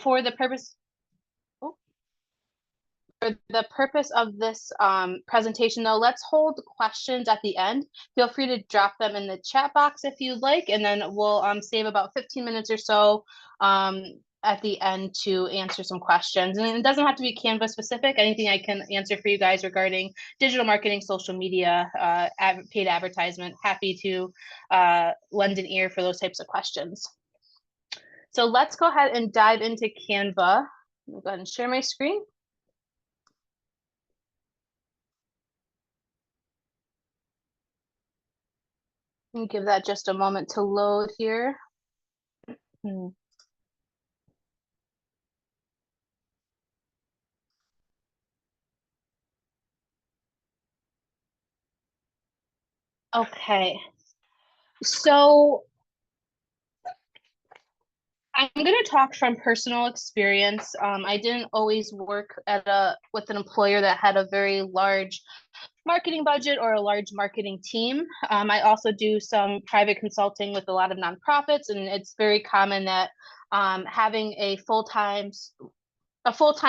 For the purpose For the purpose of this presentation, though, let's hold questions at the end. Feel free to drop them in the chat box if you'd like, and then we'll save about 15 minutes or so at the end to answer some questions. And it doesn't have to be Canva specific. Anything I can answer for you guys regarding digital marketing, social media, paid advertisement. Happy to lend an ear for those types of questions. So let's go ahead and dive into Canva. I'll go ahead and share my screen. Give that just a moment to load here. Okay, so I'm going to talk from personal experience. I didn't always work with an employer that had a very large marketing budget or a large marketing team. I also do some private consulting with a lot of nonprofits, and it's very common that having a full-time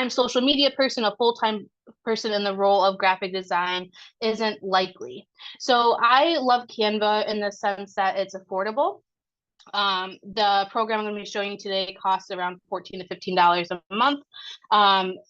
social media person, a full-time person in the role of graphic design isn't likely. So I love Canva in the sense that it's affordable. The program I'm going to be showing you today costs around $14 to $15 a month.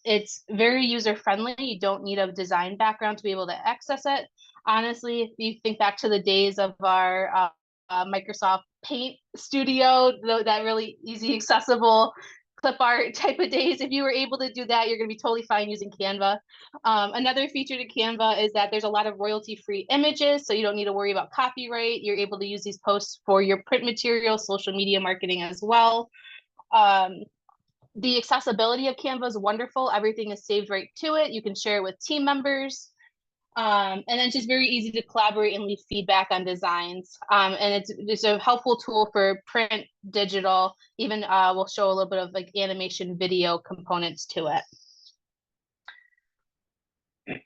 It's very user friendly. You don't need a design background to be able to access it. Honestly, if you think back to the days of our Microsoft Paint Studio, that really easy, accessible clip art type of days, if you were able to do that, you're going to be totally fine using Canva. Another feature to Canva is that there's a lot of royalty-free images, so you don't need to worry about copyright. You're able to use these posts for your print material, social media marketing as well. The accessibility of Canva is wonderful. Everything is saved right to it. You can share it with team members. And then it's just very easy to collaborate and leave feedback on designs. And it's a helpful tool for print, digital, even we'll show a little bit of like animation video components to it.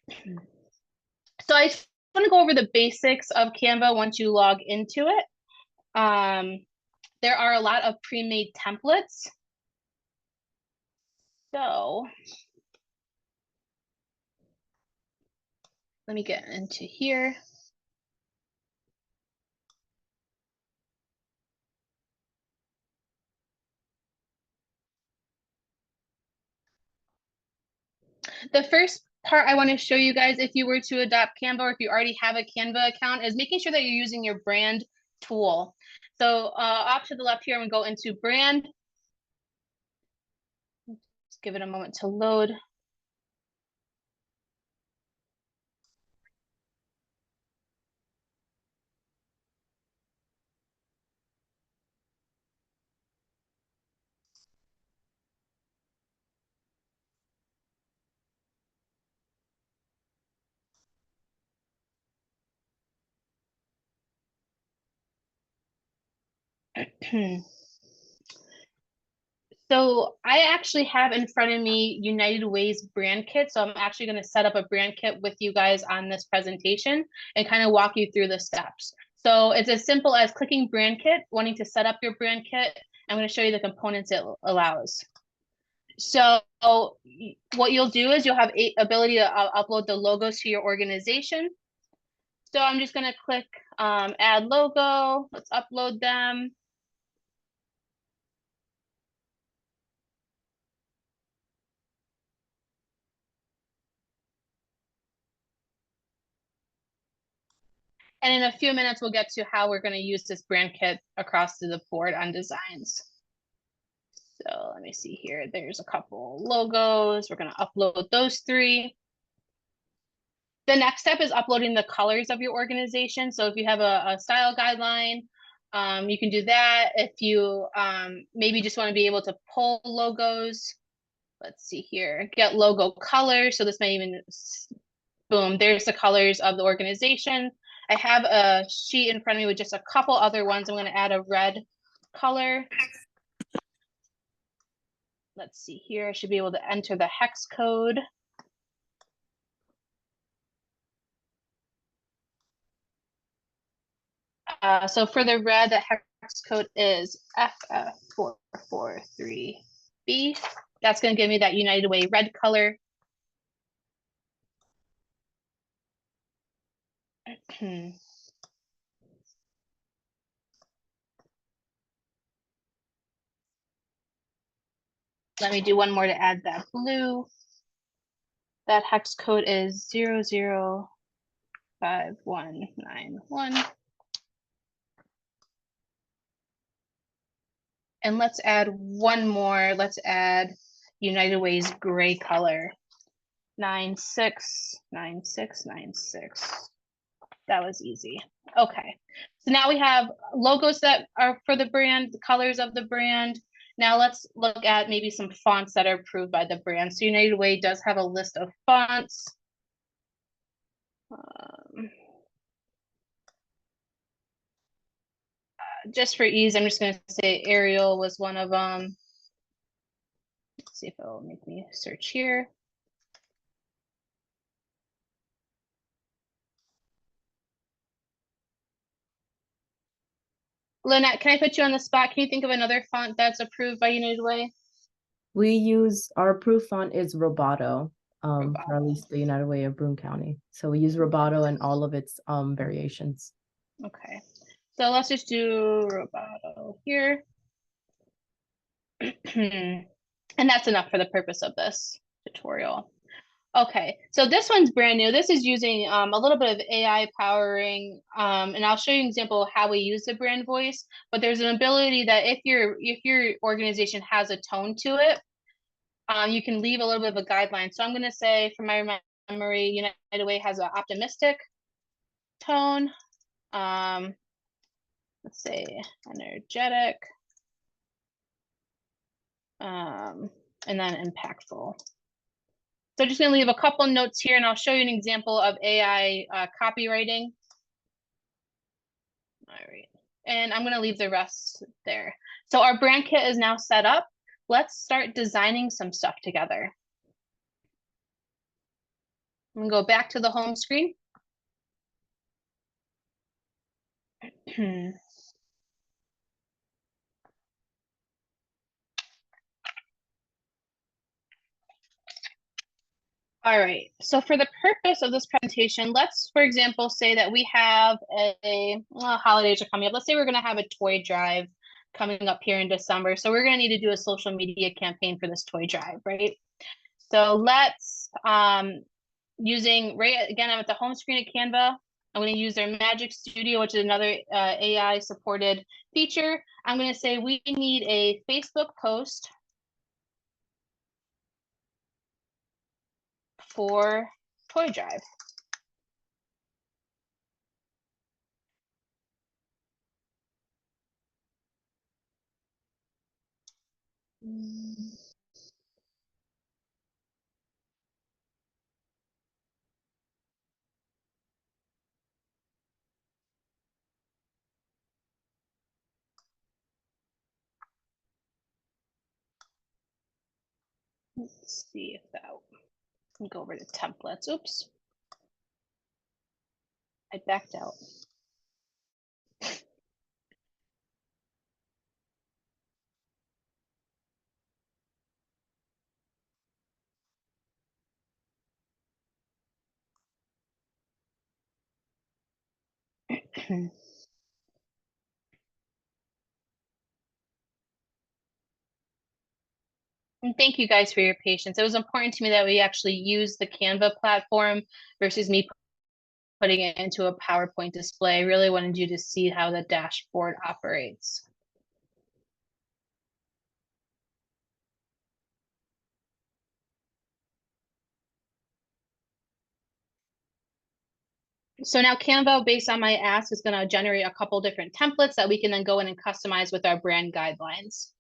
So I just want to go over the basics of Canva once you log into it. There are a lot of pre-made templates. So let me get into here. The first part I want to show you guys, if you were to adopt Canva, or if you already have a Canva account, is making sure that you're using your brand tool. So off to the left here, I'm going to go into brand. Just give it a moment to load. So I actually have in front of me United Way's brand kit. So I'm actually going to set up a brand kit with you guys on this presentation and kind of walk you through the steps. So it's as simple as clicking brand kit, wanting to set up your brand kit. I'm going to show you the components it allows. So what you'll do is you'll have ability to upload the logos to your organization. So I'm just going to click add logo. Let's upload them. And in a few minutes, we'll get to how we're going to use this brand kit across the board on designs. So let me see here. There's a couple logos. We're going to upload those 3. The next step is uploading the colors of your organization. So if you have a style guideline, you can do that. If you maybe just want to be able to pull logos, let's see here, get logo colors. So this may even, boom, there's the colors of the organization. I have a sheet in front of me with just a couple other ones. I'm going to add a red color. Let's see here. I should be able to enter the hex code. So for the red, the hex code is FF443. B. That's going to give me that United Way red color. Let me do one more to add that blue. That hex code is 005191. And let's add one more. Let's add United Way's gray color. 969696. That was easy. Okay. So now we have logos that are for the brand, the colors of the brand. Now let's look at maybe some fonts that are approved by the brand. So United Way does have a list of fonts. Just for ease, I'm just going to say Arial was one of them. Let's see if it'll make me search here. Lynette, can I put you on the spot? Can you think of another font that's approved by United Way? We use, our approved font is Roboto, for at least the United Way of Broome County. So we use Roboto and all of its variations. Okay, so let's just do Roboto here. And that's enough for the purpose of this tutorial. Okay, so this one's brand new. This is using a little bit of AI powering, and I'll show you an example of how we use the brand voice. But there's an ability that if your organization has a tone to it, you can leave a little bit of a guideline. So I'm going to say, from my memory, United Way has an optimistic tone. Let's say energetic, and then impactful. So I'm just going to leave a couple notes here, and I'll show you an example of AI copywriting. All right, and I'm going to leave the rest there. So our brand kit is now set up. Let's start designing some stuff together. I'm going to go back to the home screen. All right, so for the purpose of this presentation, let's, for example, say that we have well, holidays are coming up. Let's say we're going to have a toy drive coming up here in December. So we're going to need to do a social media campaign for this toy drive, right? So let's, using, right, again, I'm at the home screen of Canva. I'm going to use their Magic Studio, which is another AI supported feature. I'm going to say we need a Facebook post for toy drive. Let's see if that, go over to templates. Oops, I backed out. And thank you guys for your patience. It was important to me that we actually use the Canva platform versus me putting it into a PowerPoint display. I really wanted you to see how the dashboard operates. So now Canva, based on my ask, is going to generate a couple different templates that we can then go in and customize with our brand guidelines.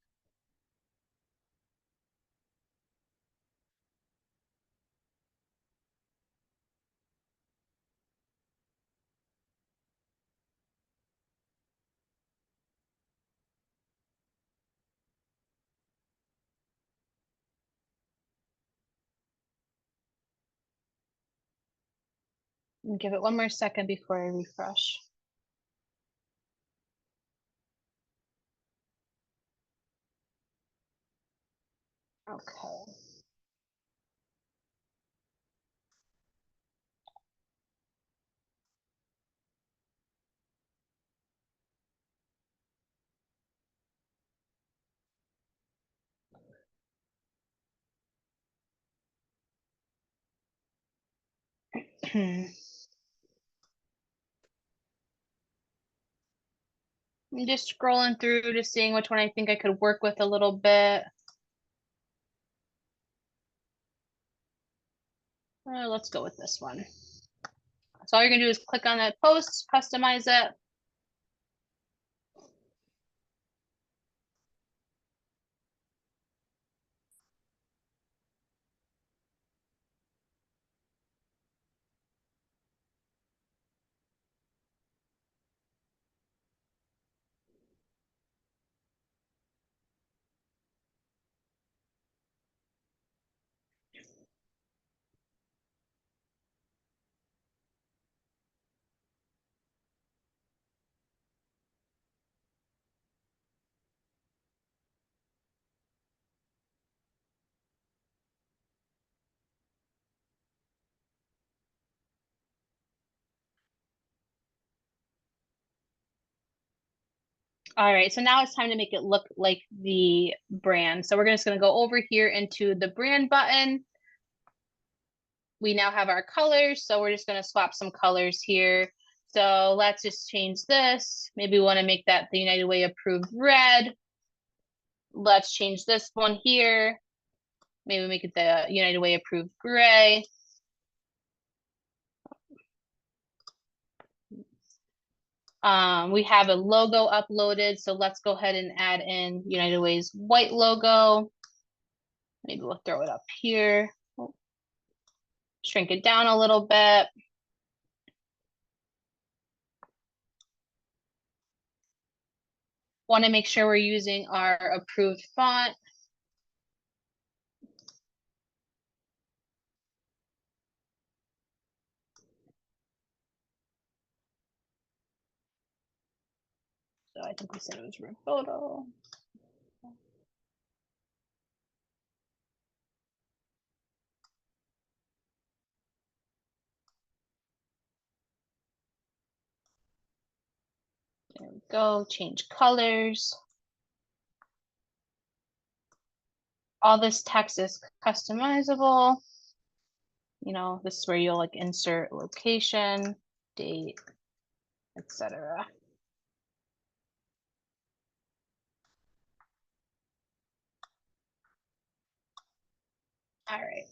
Give it one more second before I refresh. Okay. I'm just scrolling through to seeing which one I think I could work with a little bit. Let's go with this one. So all you're gonna do is click on that post, customize it. All right, so now it's time to make it look like the brand. So we're just gonna go over here into the brand button. We now have our colors, so we're just gonna swap some colors here. So let's just change this. Maybe we wanna make that the United Way approved red. Let's change this one here. Maybe make it the United Way approved gray. We have a logo uploaded, so let's go ahead and add in United Way's white logo. Maybe we'll throw it up here. Shrink it down a little bit. Want to make sure we're using our approved font. So I think we said it was room photo. There we go, change colors. All this text is customizable. You know, this is where you'll like insert location, date, etc. All right.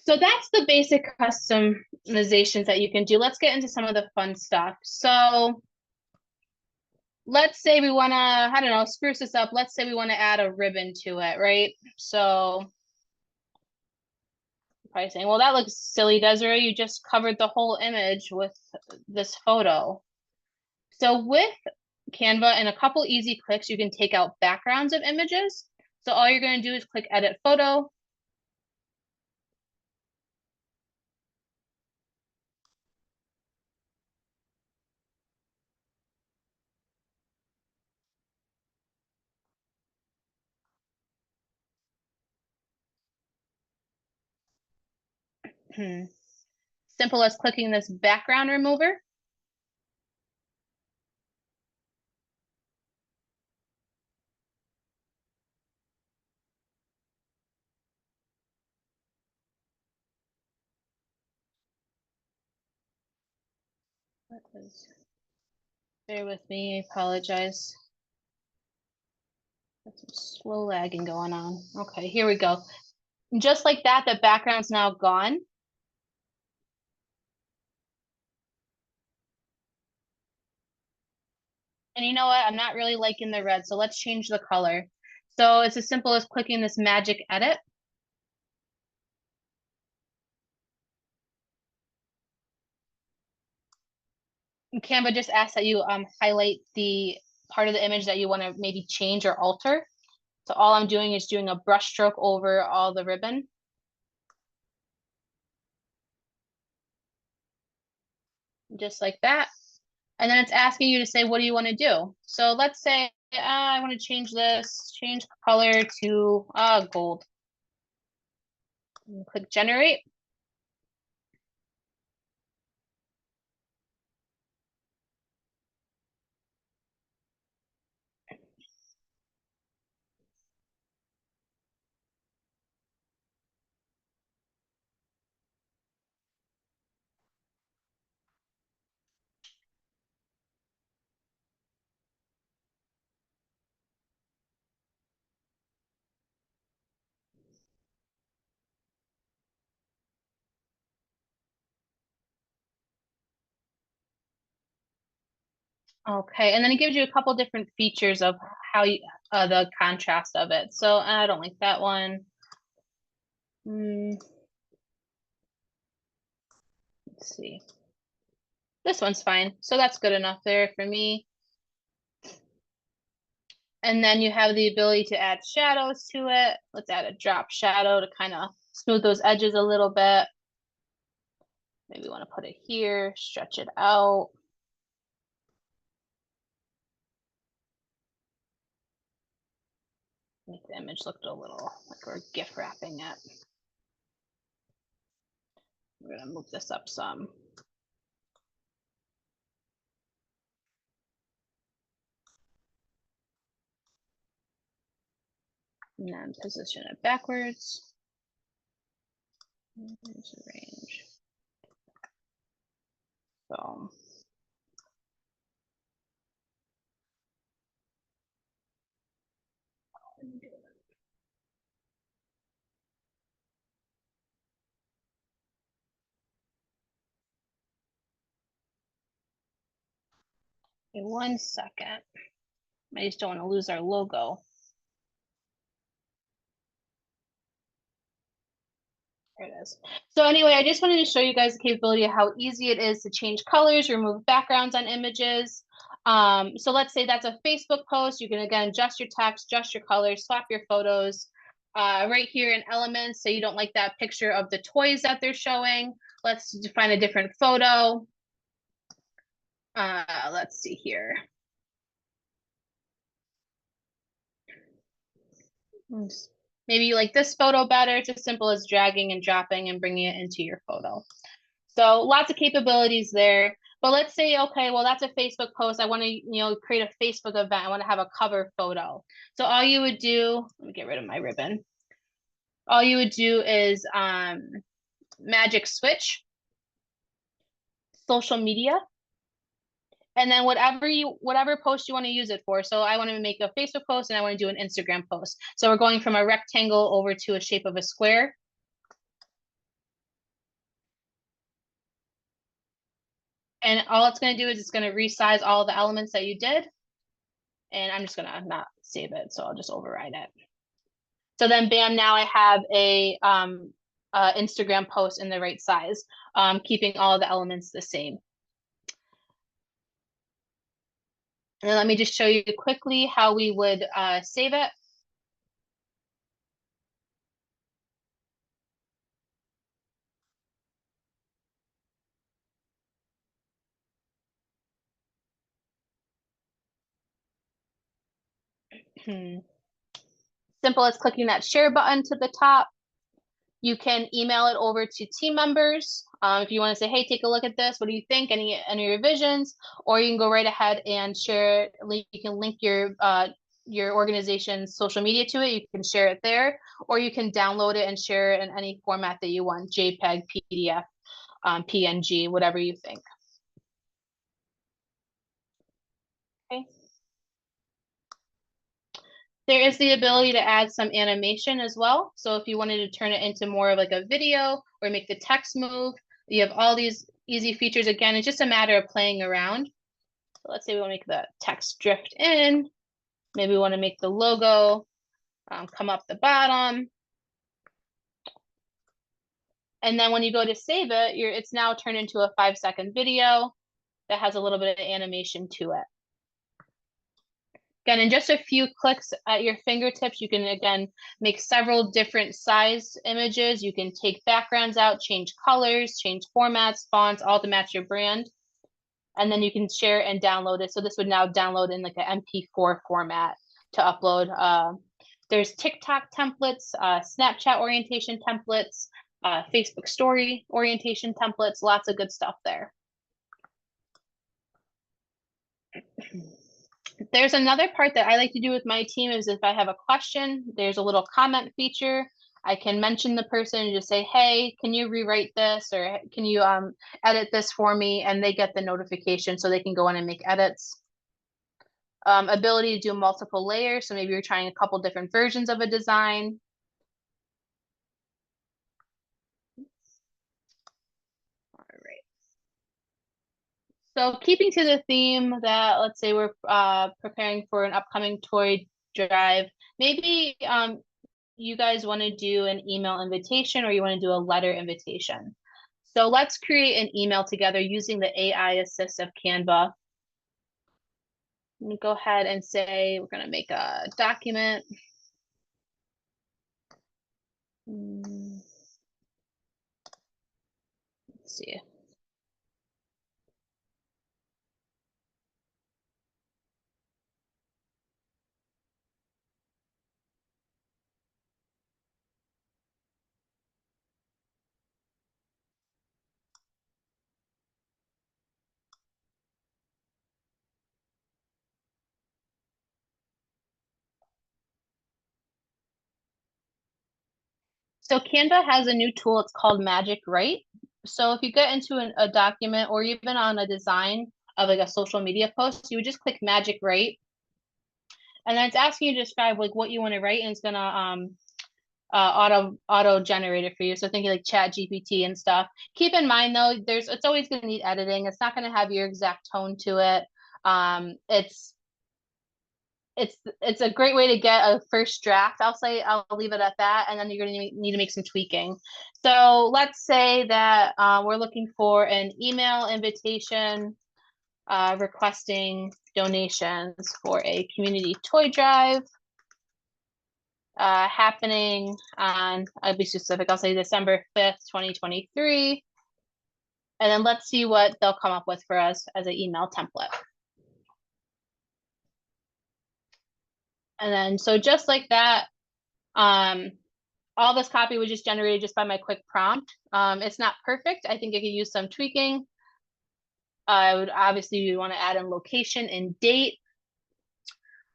So that's the basic customizations that you can do. Let's get into some of the fun stuff. So let's say we want to, I don't know, spruce this up. Let's say we want to add a ribbon to it, right? So probably saying, well, that looks silly, Desiree. You just covered the whole image with this photo. So with Canva and a couple easy clicks, you can take out backgrounds of images. So all you're going to do is click edit photo. Simple as clicking this background remover. Bear with me, I apologize. Got some slow lagging going on. Okay, here we go. Just like that, the background's now gone. And you know what? I'm not really liking the red, so let's change the color. So it's as simple as clicking this magic edit. And Canva just asks that you highlight the part of the image that you want to maybe change or alter. So all I'm doing is doing a brush stroke over all the ribbon. Just like that. And then it's asking you to say, what do you want to do? So let's say I want to change this, change color to gold. And click generate. Okay, and then it gives you a couple different features of how you the contrast of it. So I don't like that one. Let's see. This one's fine. So that's good enough there for me. And then you have the ability to add shadows to it. Let's add a drop shadow to kind of smooth those edges a little bit. Maybe we want to put it here, stretch it out. Make the image look a little like we're gift wrapping it. We're gonna move this up some. And then position it backwards. There's a range. So okay, 1 second. I just don't want to lose our logo. There it is. So anyway, I just wanted to show you guys the capability of how easy it is to change colors, remove backgrounds on images. So let's say that's a Facebook post. You can again adjust your text, adjust your colors, swap your photos. Right here in Elements, so you don't like that picture of the toys that they're showing. Let's find a different photo. Let's see here. Maybe you like this photo better. It's as simple as dragging and dropping and bringing it into your photo. So lots of capabilities there. But let's say, okay, well, that's a Facebook post. I want to, create a Facebook event. I want to have a cover photo. So all you would do, let me get rid of my ribbon. All you would do is magic switch, social media, and then whatever post you want to use it for. So I want to make a Facebook post and I want to do an Instagram post. So we're going from a rectangle over to a shape of a square. And all it's going to do is it's going to resize all the elements that you did. And I'm just going to not save it. So I'll just override it. So then bam, now I have a Instagram post in the right size, keeping all the elements the same. And then let me just show you quickly how we would save it. Simple as clicking that share button to the top. You can email it over to team members. If you want to say, hey, take a look at this. What do you think? Any revisions? Or you can go right ahead and share it. You can link your organization's social media to it. You can share it there, or you can download it and share it in any format that you want, JPEG, PDF, PNG, whatever you think. Okay. There is the ability to add some animation as well. So if you wanted to turn it into more of like a video or make the text move, you have all these easy features. Again, it's just a matter of playing around. So let's say we want to make the text drift in. Maybe we want to make the logo come up the bottom. And then when you go to save it, it's now turned into a 5-second video that has a little bit of animation to it. Again, in just a few clicks at your fingertips, you can, again, make several different size images. You can take backgrounds out, change colors, change formats, fonts, all to match your brand. and then you can share and download it. So this would now download in like an MP4 format to upload. There's TikTok templates, Snapchat orientation templates, Facebook story orientation templates, lots of good stuff there. There's another part that I like to do with my team is if I have a question, there's a little comment feature. I can mention the person and just say, hey, can you rewrite this, or can you edit this for me? And they get the notification so they can go in and make edits. Ability to do multiple layers. So maybe you're trying a couple different versions of a design. All right. So keeping to the theme that, let's say we're preparing for an upcoming toy drive, maybe you guys want to do an email invitation or you want to do a letter invitation. So let's create an email together using the AI assist of Canva. I'm gonna go ahead and say we're gonna make a document. Let's see. So Canva has a new tool, it's called Magic Write. So if you get into a document or even on a design of like a social media post, you would just click Magic Write. And then it's asking you to describe like what you want to write, and it's gonna auto generate it for you. So thinking like Chat GPT and stuff. Keep in mind though, it's always gonna need editing. It's not gonna have your exact tone to it. It's a great way to get a first draft. I'll leave it at that, and then you're going to need to make some tweaking. So let's say that we're looking for an email invitation requesting donations for a community toy drive happening on, I'll be specific, I'll say December 5th, 2023. And then let's see what they'll come up with for us as an email template. And then, so just like that, all this copy was just generated just by my quick prompt. It's not perfect. I think it could use some tweaking. I would obviously want to add in location and date.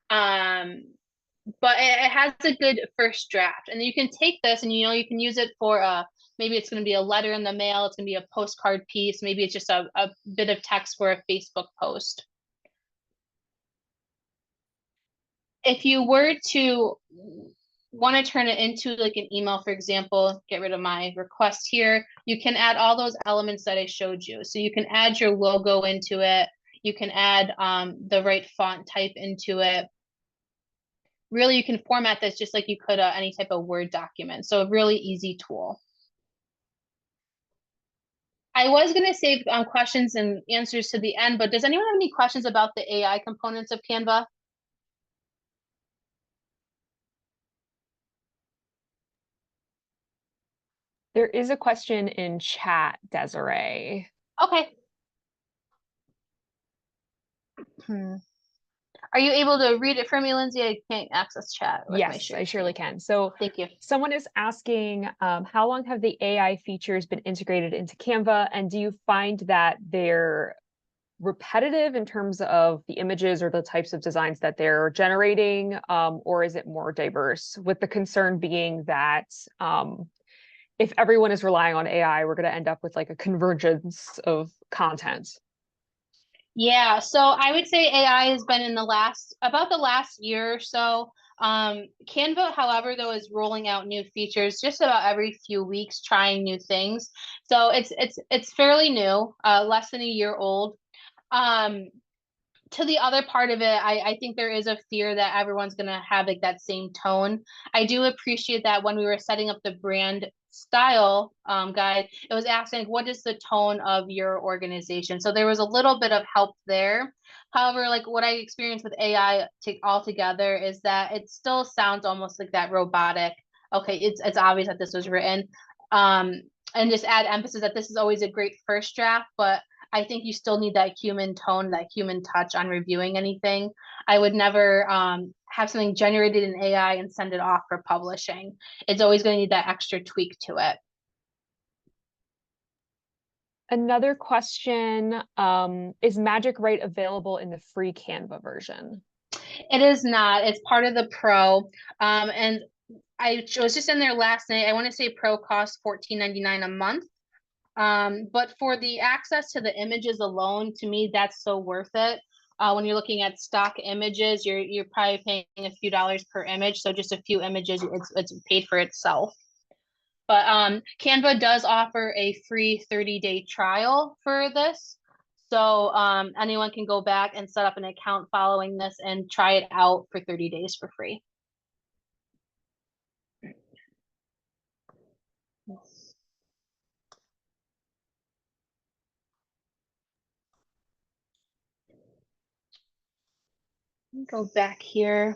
But it has a good first draft. And you can take this and, you can use it for, maybe it's going to be a letter in the mail. It's going to be a postcard piece. Maybe it's just a bit of text for a Facebook post. If you were to want to turn it into like an email, for example, get rid of my request here, you can add all those elements that I showed you. So you can add your logo into it. You can add the right font type into it. Really, you can format this just like you could any type of Word document. So a really easy tool. I was going to save questions and answers to the end, but does anyone have any questions about the AI components of Canva? There is a question in chat, Desiree. Okay. Are you able to read it for me, Lindsay? I can't access chat. Yes, I surely can. So thank you. Someone is asking, how long have the AI features been integrated into Canva? And do you find that they're repetitive in terms of the images or the types of designs that they're generating? Or is it more diverse? With the concern being that if everyone is relying on AI, we're going to end up with like a convergence of content. Yeah, so I would say AI has been in about the last year or so. Canva, however, though, is rolling out new features just about every few weeks, trying new things. So it's fairly new, less than a year old. To the other part of it, I think there is a fear that everyone's going to have like that same tone. I do appreciate that when we were setting up the brand style guide, it was asking what is the tone of your organization. So there was a little bit of help there. However, like what I experienced with AI altogether is that it still sounds almost like that robotic. Okay, it's obvious that this was written. And just add emphasis that this is always a great first draft, but I think you still need that human tone, that human touch on reviewing anything. I would never have something generated in AI and send it off for publishing. It's always going to need that extra tweak to it. Another question, is Magic Write available in the free Canva version? It is not. It's part of the Pro. And I was just in there last night. I want to say Pro costs $14.99 a month. But for the access to the images alone, to me, that's so worth it. When you're looking at stock images, you're probably paying a few dollars per image. So just a few images, it's paid for itself. But Canva does offer a free 30-day trial for this. So anyone can go back and set up an account following this and try it out for 30 days for free. Go back here.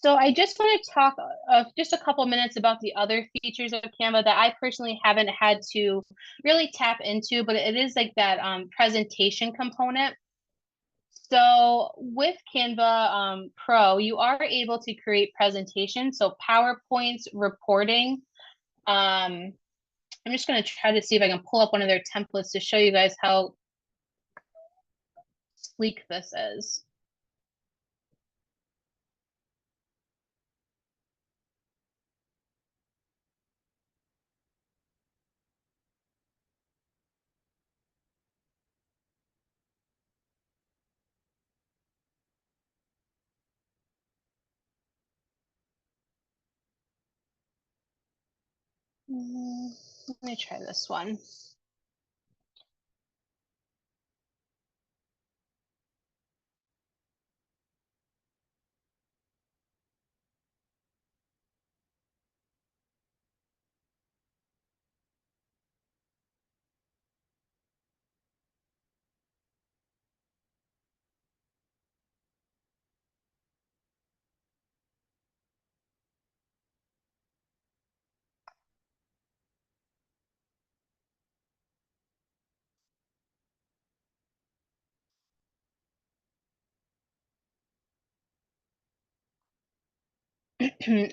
So I just want to talk just a couple minutes about the other features of Canva that I personally haven't had to really tap into, but it is like that presentation component. So with Canva Pro, you are able to create presentations, so PowerPoints, reporting. I'm just going to try to see if I can pull up one of their templates to show you guys how sleek this is. Let me try this one.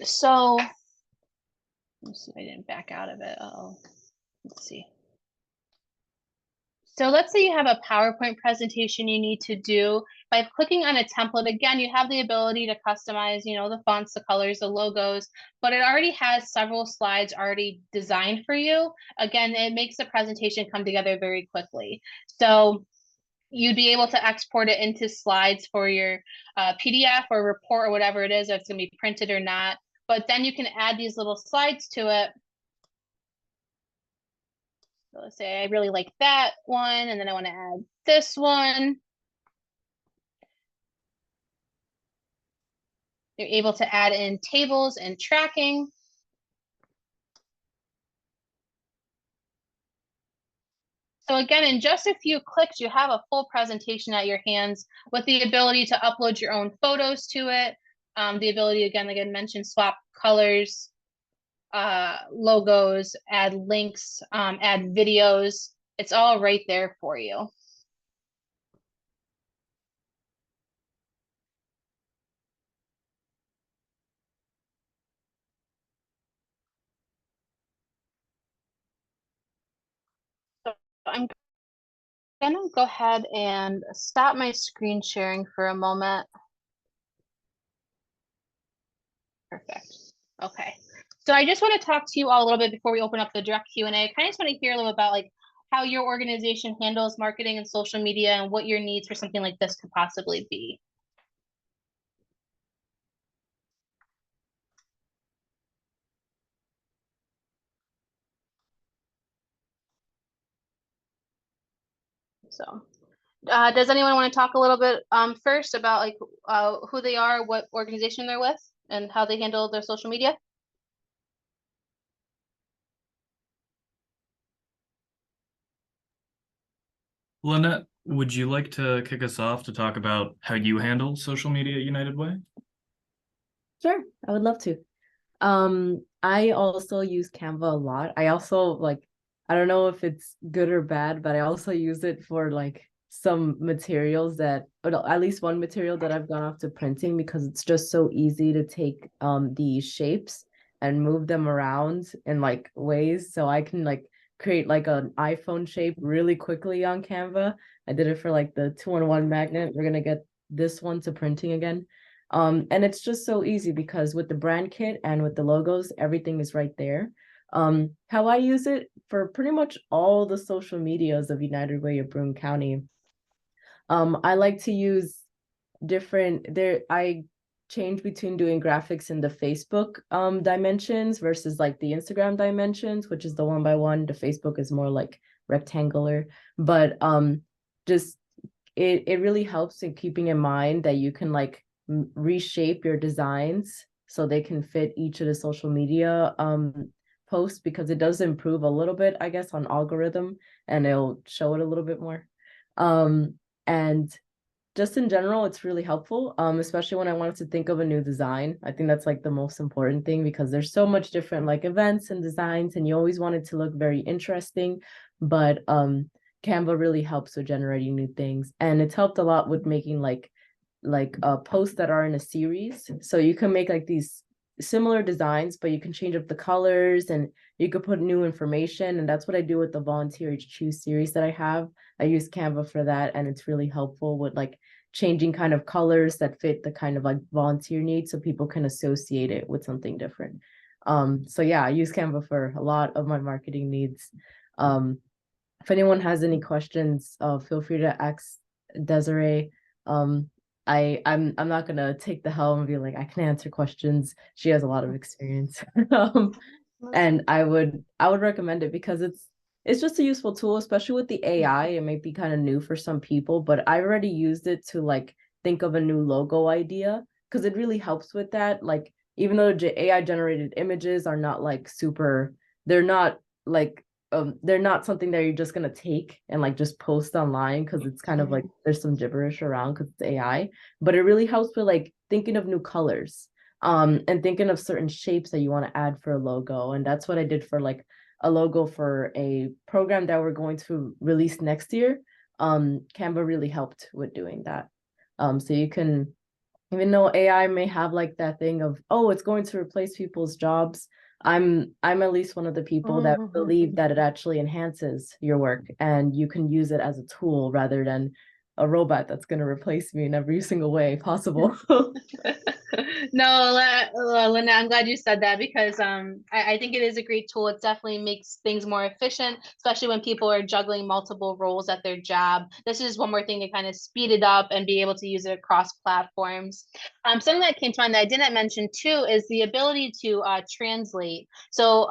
So let's see if I didn't back out of it. Oh, let's see. So let's say you have a PowerPoint presentation you need to do. By clicking on a template, again, you have the ability to customize, the fonts, the colors, the logos, but it already has several slides already designed for you. Again, it makes the presentation come together very quickly. So you'd be able to export it into slides for your PDF or report or whatever it is, if it's going to be printed or not. But then you can add these little slides to it. So let's say I really like that one, and then I want to add this one. You're able to add in tables and tracking. So again, in just a few clicks, you have a full presentation at your hands with the ability to upload your own photos to it. The ability, again, like I mentioned, swap colors, logos, add links, add videos. It's all right there for you. So I'm gonna go ahead and stop my screen sharing for a moment. Perfect. Okay. So I just want to talk to you all a little bit before we open up the direct Q&A. I kind of just want to hear a little about like how your organization handles marketing and social media and what your needs for something like this could possibly be. So Does anyone want to talk a little bit first about like who they are, what organization they're with, and how they handle their social media? Lynette, would you like to kick us off to talk about how you handle social media at United Way? Sure, I would love to. I also use Canva a lot. I also like, I don't know if it's good or bad, but I also use it for like some materials that, or no, at least one material that I've gone off to printing because it's just so easy to take the shapes and move them around in like ways. So I can like create like an iPhone shape really quickly on Canva. I did it for like the 2-in-1 magnet. We're gonna get this one to printing again. And it's just so easy because with the brand kit and with the logos, everything is right there. How I use it for pretty much all the social medias of United Way of Broome County. I like to use I change between doing graphics in the Facebook dimensions versus like the Instagram dimensions, which is the 1x1. The Facebook is more like rectangular, but just it really helps in keeping in mind that you can like reshape your designs so they can fit each of the social media posts, because it does improve a little bit, I guess, on algorithm, and it'll show it a little bit more. And just in general, it's really helpful, especially when I wanted to think of a new design. I think that's like the most important thing, because there's so much different like events and designs, and you always want it to look very interesting. But Canva really helps with generating new things, and it's helped a lot with making like posts that are in a series. So you can make like these similar designs, but you can change up the colors and you could put new information. And that's what I do with the Volunteer HQ series that I have. I use Canva for that, and it's really helpful with like changing kind of colors that fit the kind of like volunteer needs, so people can associate it with something different. So yeah, I use Canva for a lot of my marketing needs. If anyone has any questions, feel free to ask Desiree. I'm not gonna take the helm and be like, I can answer questions. She has a lot of experience. And I would recommend it because it's just a useful tool, especially with the AI. It might be kind of new for some people, but I already used it to like think of a new logo idea, because it really helps with that. Like, even though AI generated images are not like super, they're not like they're not something that you're just gonna take and like just post online, because it's kind of like there's some gibberish around because it's AI. But it really helps with like thinking of new colors, and thinking of certain shapes that you want to add for a logo. And that's what I did for like a logo for a program that we're going to release next year. Canva really helped with doing that. So you can, even though AI may have like that thing of, oh, it's going to replace people's jobs, I'm at least one of the people that believe that it actually enhances your work, and you can use it as a tool rather than a robot that's going to replace me in every single way possible. No, Linda, I'm glad you said that, because I think it is a great tool. It definitely makes things more efficient, especially when people are juggling multiple roles at their job. This is one more thing to kind of speed it up and be able to use it across platforms. Something that came to mind that I didn't mention too is the ability to translate. So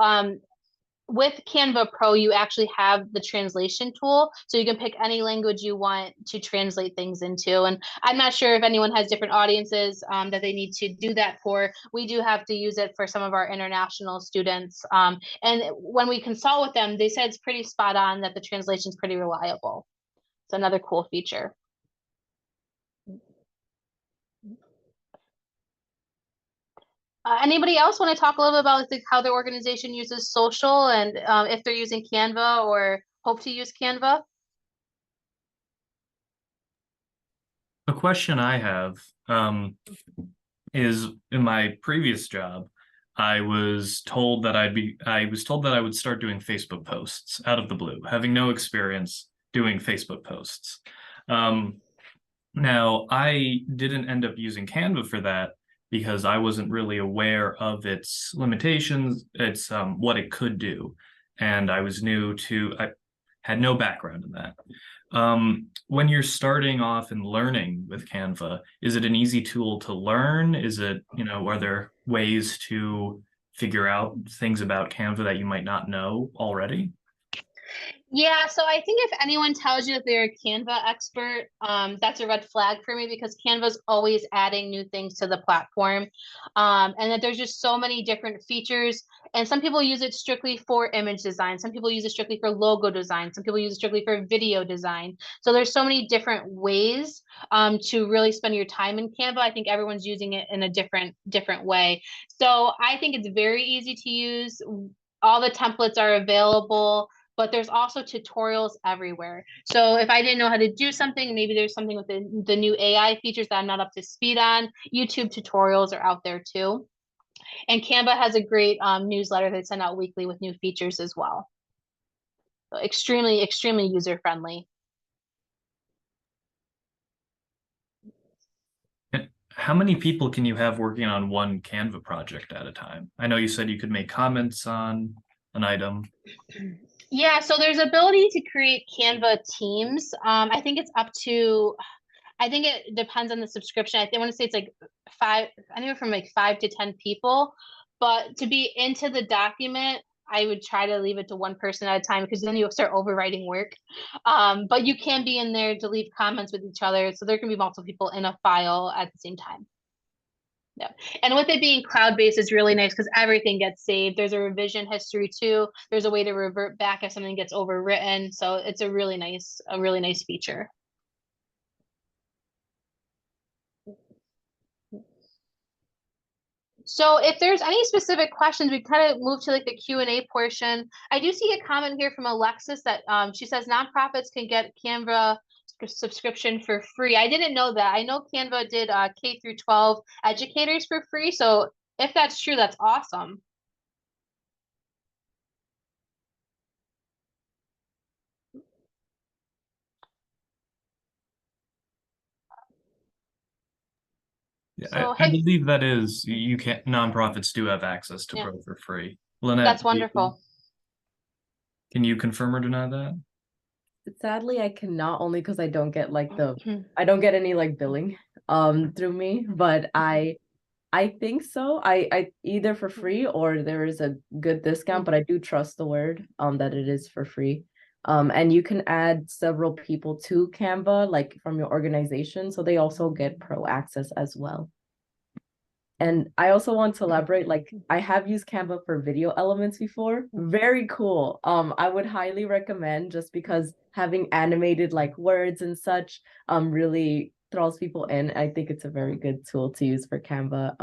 with Canva Pro, you actually have the translation tool, so you can pick any language you want to translate things into. And I'm not sure if anyone has different audiences that they need to do that for. We do have to use it for some of our international students. And when we consult with them, they said it's pretty spot on, that the translation is pretty reliable. It's another cool feature. Anybody else want to talk a little bit about like, how their organization uses social, and if they're using Canva or hope to use Canva? A question I have is, in my previous job, I was told that I would start doing Facebook posts out of the blue, having no experience doing Facebook posts. Now, I didn't end up using Canva for that because I wasn't really aware of its limitations, its what it could do. And I had no background in that. When you're starting off and learning with Canva, is it an easy tool to learn? Is it, are there ways to figure out things about Canva that you might not know already? Yeah, so I think if anyone tells you that they're a Canva expert, that's a red flag for me because Canva's always adding new things to the platform. And that there's just so many different features. And some people use it strictly for image design. Some people use it strictly for logo design. Some people use it strictly for video design. So there's so many different ways to really spend your time in Canva. I think everyone's using it in a different way. So I think it's very easy to use. All the templates are available, but there's also tutorials everywhere. So if I didn't know how to do something, maybe there's something with the new AI features that I'm not up to speed on. YouTube tutorials are out there too. And Canva has a great newsletter they send out weekly with new features as well. So extremely user friendly. How many people can you have working on one Canva project at a time? I know you said you could make comments on an item. Yeah, so there's ability to create Canva teams. I think it's up to, I think it depends on the subscription. I want to say it's like anywhere from like 5 to 10 people. But to be into the document, I would try to leave it to one person at a time because then you'll start overwriting work. But you can be in there to leave comments with each other. So there can be multiple people in a file at the same time. Yeah. And with it being cloud-based is really nice because everything gets saved. There's a revision history too. There's a way to revert back if something gets overwritten. So it's a really nice feature. So if there's any specific questions, we kind of move to like the Q&A portion. I do see a comment here from Alexis that she says nonprofits can get Canva subscription for free. I didn't know that. I know Canva did K through 12 educators for free. So if that's true, that's awesome. Yeah, So I believe that is, you can't, nonprofits do have access to yeah, Pro for free. Lynette, that's wonderful. can you confirm or deny that? Sadly, I cannot, only because I don't get like I don't get any like billing through me, but I think so. I either for free or there is a good discount, but I do trust the word that it is for free. And you can add several people to Canva, like from your organization, so they also get pro access as well. And I also want to elaborate, like I have used Canva for video elements before. Very cool. I would highly recommend, just because having animated like words and such really draws people in. I think it's a very good tool to use for Canva.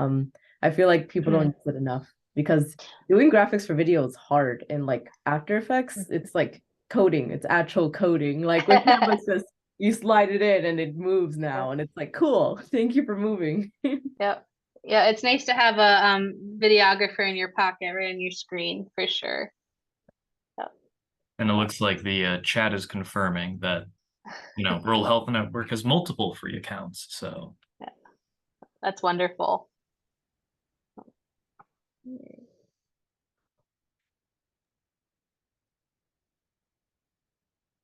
I feel like people don't use it enough because doing graphics for video is hard. And like After Effects, it's like coding, it's actual coding. Like with Canva, it's just you slide it in and it moves now, and it's like, cool, thank you for moving. Yep. Yeah, it's nice to have a videographer in your pocket, right on your screen, for sure. Yep. And it looks like the chat is confirming that, Rural Health Network has multiple free accounts. So Yeah. That's wonderful.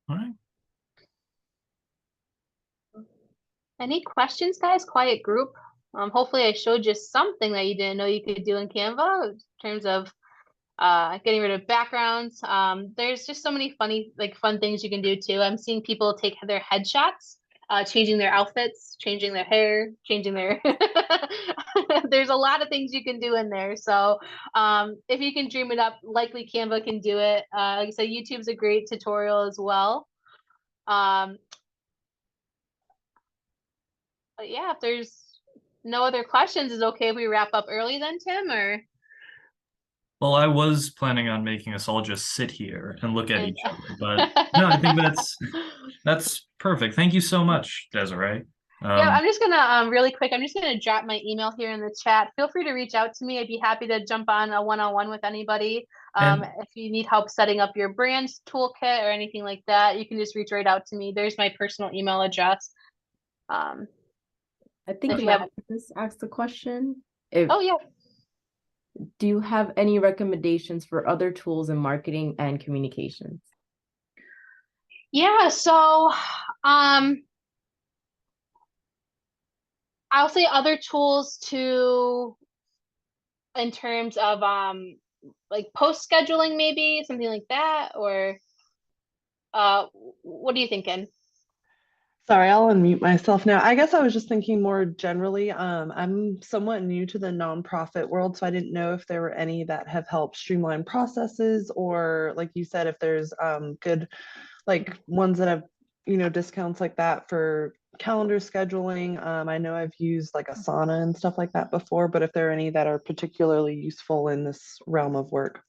all right. Any questions, guys? Quiet group. Hopefully I showed you something that you didn't know you could do in Canva in terms of getting rid of backgrounds. There's just so many fun things you can do too. I'm seeing people take their headshots, changing their outfits, changing their hair, changing their there's a lot of things you can do in there. So if you can dream it up, likely Canva can do it. Like I said, YouTube's a great tutorial as well. But yeah, if there's no other questions, is it okay if we wrap up early then, Tim? Or Well, I was planning on making us all just sit here and look at each other, but no, I think that's perfect. Thank you so much, Desiree. Yeah, I'm just gonna really quick, I'm just gonna drop my email here in the chat. Feel free to reach out to me. I'd be happy to jump on a one-on-one with anybody. If you need help setting up your brand toolkit or anything like that, you can just reach right out to me. There's my personal email address. I think Magnus asked the question. Oh yeah. Do you have any recommendations for other tools in marketing and communications? Yeah, so I'll say other tools in terms of like post scheduling, maybe something like that, or what are you thinking? Sorry, I'll unmute myself now. I guess I was just thinking more generally. I'm somewhat new to the nonprofit world, so I didn't know if there were any that have helped streamline processes, or like you said, if there's good like ones that have, you know, discounts like that for calendar scheduling. I know I've used like Asana and stuff like that before, but if there are any that are particularly useful in this realm of work.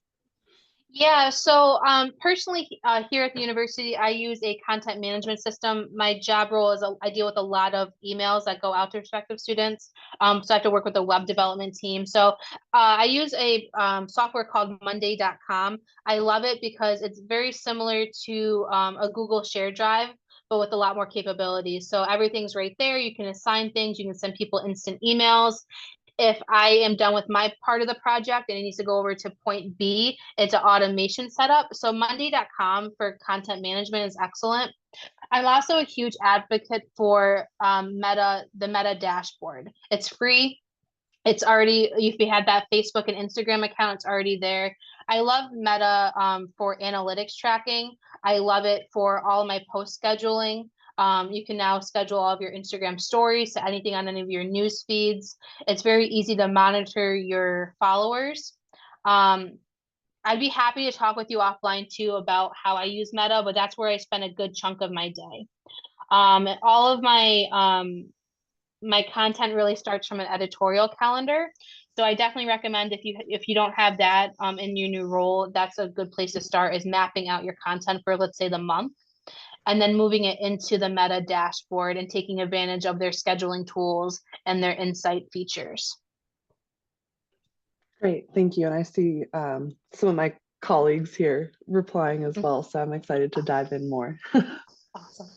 Yeah, so personally, here at the university, I use a content management system. My job role is I deal with a lot of emails that go out to prospective students. So I have to work with the web development team. So I use a software called Monday.com. I love it because it's very similar to a Google Share Drive, but with a lot more capabilities. So everything's right there. You can assign things. You can send people instant emails. If I am done with my part of the project and it needs to go over to point B, it's an automation setup. So Monday.com for content management is excellent. I'm also a huge advocate for the Meta dashboard. It's free. It's already, if you had that Facebook and Instagram account, it's already there. I love Meta for analytics tracking. I love it for all my post scheduling. You can now schedule all of your Instagram stories to anything on any of your news feeds. It's very easy to monitor your followers. I'd be happy to talk with you offline too about how I use Meta, but that's where I spend a good chunk of my day. All of my content really starts from an editorial calendar. So I definitely recommend if you don't have that in your new role, that's a good place to start, is mapping out your content for, let's say, the month, and then moving it into the Meta dashboard and taking advantage of their scheduling tools and their insight features. Great, thank you. And I see some of my colleagues here replying as well, so I'm excited to dive in more. Awesome.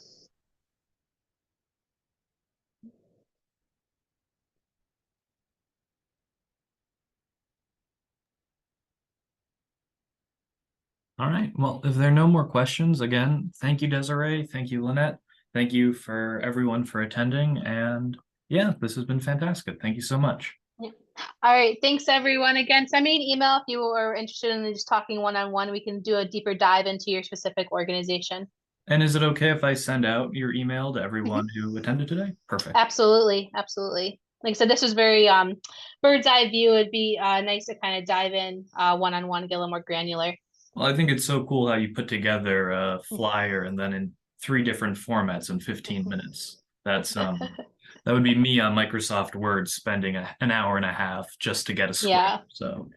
All right. Well, if there are no more questions, again, thank you, Desiree. Thank you, Lynette. Thank you for everyone for attending. And yeah, this has been fantastic. Thank you so much. Yeah. All right. Thanks, everyone. Again, send me an email if you are interested in just talking one-on-one. We can do a deeper dive into your specific organization. And is it okay if I send out your email to everyone who attended today? Perfect. Absolutely. Absolutely. Like I said, this was very bird's eye view. It'd be nice to kind of dive in one-on-one, get a little more granular. Well, I think it's so cool how you put together a flyer and then in 3 different formats in 15 minutes. That's that would be me on Microsoft Word spending an hour and a half just to get a script. Yeah. So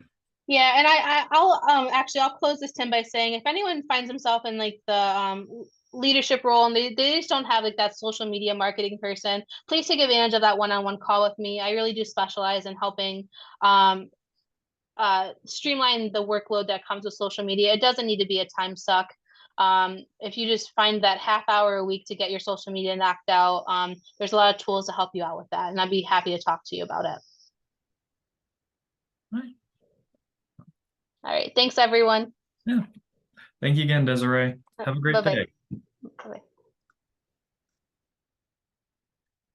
yeah, and I'll close this, Tim, by saying if anyone finds himself in like the leadership role and they just don't have like that social media marketing person, please take advantage of that one-on-one call with me. I really do specialize in helping streamline the workload that comes with social media. It doesn't need to be a time suck. If you just find that half hour a week to get your social media knocked out, there's a lot of tools to help you out with that, and I'd be happy to talk to you about it. All right. Thanks, everyone. yeah. Thank you again, Desiree. Have a great day.